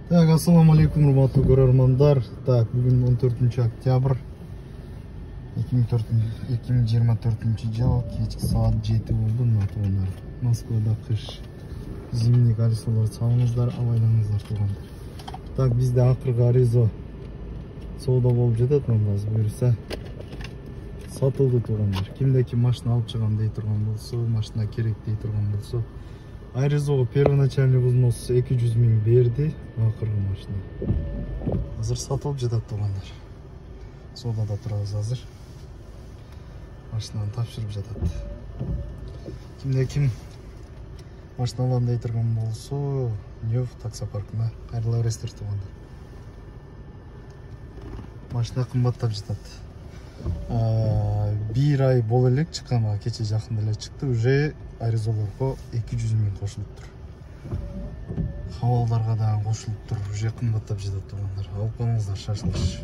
Так, ассаламу алейкум, урматтуу көрөрмандар. Так, бүгүн 14 октябрь 2024 жыл, кечки саат 7 болду. Туугандар, Москвада кыш. Зимний колесолор салыңыздар, абайлаңыздар туугандар. Так, бизде акыркы аризо соода болуп жатат, мына буюрса сатылды туугандар. Кимде ким машина алып чыгам дей турган болсо, машина керек дей турган болсо, аризого первоначальный взнос 200 000 берди, акыркы машина. Азыр сатылып жатат туугандар. Соодада турабыз азыр. Машинаны тапшырып жатат. Кимде ким машина алам дей турган болсо, Нев таксопаркына кайрыла бересиздер туугандар. Машина кымбаттап жатат. Bir ay боло элек чыккан, кече жакында эле чыкты, уже аризолорго 200 000 кошулуптур. Хабалдарга дагы кошулуптур, уже кымбаттап жатат туугандар. Алып калыңыздар, шашылыш.